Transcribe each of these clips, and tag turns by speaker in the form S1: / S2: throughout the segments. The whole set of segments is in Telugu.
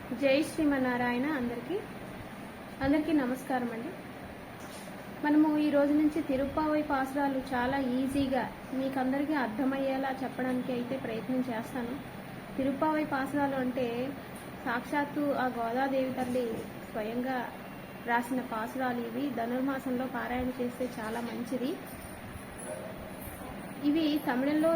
S1: జై శ్రీమన్నారాయణ. అందరికీ నమస్కారం అండి. మనము ఈ రోజు నుంచి తిరుప్పావై పాసురాలు చాలా ఈజీగా మీకు అందరికీ అర్థమయ్యేలా చెప్పడానికి అయితే ప్రయత్నం చేస్తాను. తిరుప్పావై పాసురాలు అంటే సాక్షాత్తు ఆ గోదాదేవి తల్లి స్వయంగా రాసిన పాసురాలు ఇవి. ధనుర్మాసంలో పారాయణ చేస్తే చాలా మంచిది. ఇవి తమిళంలో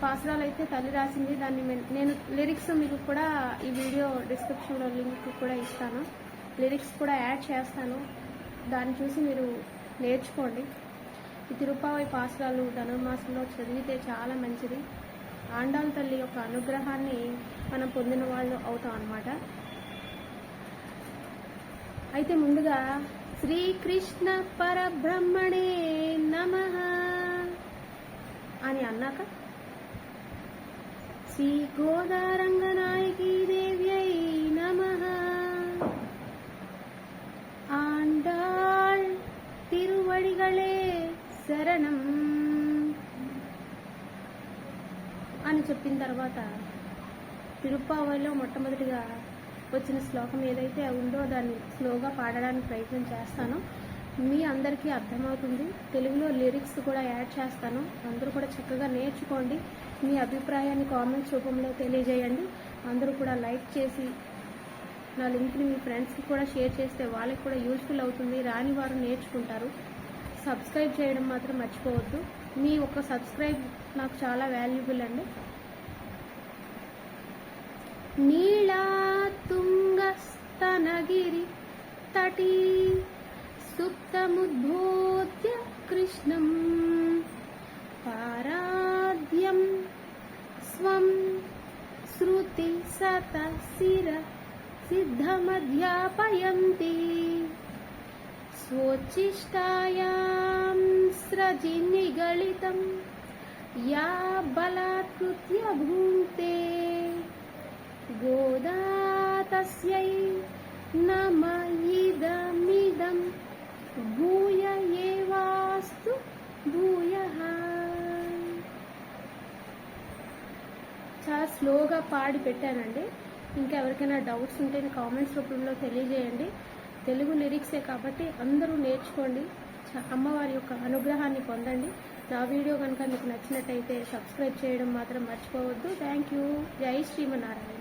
S1: పాసురాలు అయితే తల్లి రాసింది. దాన్ని నేను లిరిక్స్ మీకు కూడా ఈ వీడియో డిస్క్రిప్షన్లో లింక్ కూడా ఇస్తాను. లిరిక్స్ కూడా యాడ్ చేస్తాను. దాన్ని చూసి మీరు నేర్చుకోండి. ఈ తిరుప్పావై పాసురాలు ధనుర్మాసంలో చదివితే చాలా మంచిది. ఆండాళ్ళ తల్లి యొక్క అనుగ్రహాన్ని మనం పొందిన వాళ్ళు అవుతాం అన్నమాట. అయితే ముందుగా శ్రీకృష్ణ పరబ్రహ్మణే నమః అని అన్నాక శ్రీ గోదారంగనాయకీ దేవ్యై నమః, ఆండాళ్ తిరువడిగళే శరణం అని చెప్పిన తర్వాత తిరుప్పావైలో మొట్టమొదటిగా వచ్చిన శ్లోకం ఏదైతే ఉందో దాన్ని స్లోగా పాడడానికి ప్రయత్నం చేస్తాను. మీ అందరికీ అర్థమవుతుంది. తెలుగులో లిరిక్స్ కూడా యాడ్ చేస్తాను. అందరూ కూడా చక్కగా నేర్చుకోండి. మీ అభిప్రాయాన్ని కామెంట్స్ రూపంలో తెలియజేయండి. అందరూ కూడా లైక్ చేసి నా లింక్ని మీ ఫ్రెండ్స్కి కూడా షేర్ చేస్తే వాళ్ళకి కూడా యూజ్ఫుల్ అవుతుంది. రాని వారు నేర్చుకుంటారు. సబ్స్క్రైబ్ చేయడం మాత్రం మర్చిపోవద్దు. మీ ఒక్క సబ్స్క్రైబ్ నాకు చాలా వాల్యుబుల్ అండి. నీళా తుంగస్తనగిరి తటీ సుప్తముద్బోధ్య కృష్ణం పారాద్యం స్వం శృతి సత శిర సిద్ధమధ్యాపయంతి స్వోచ్ఛిష్టాయాం స్రజి నిగళితం యా బలాత్కృత్య భూంతే గోదా తస్యై నమ ఇదమిదం భూయ ఏవాస్తు భూయః. చాలా స్లోగా పాడి పెట్టానండి. ఇంకా ఎవరికైనా డౌట్స్ ఉంటే కామెంట్స్ రూపంలో తెలియజేయండి. తెలుగు లిరిక్సే కాబట్టి అందరూ నేర్చుకోండి. అమ్మవారి యొక్క అనుగ్రహాన్ని పొందండి. నా వీడియో కనుక మీకు నచ్చినట్టయితే సబ్స్క్రైబ్ చేయడం మాత్రం మర్చిపోవద్దు. Thank you. జై శ్రీమన్నారాయణ.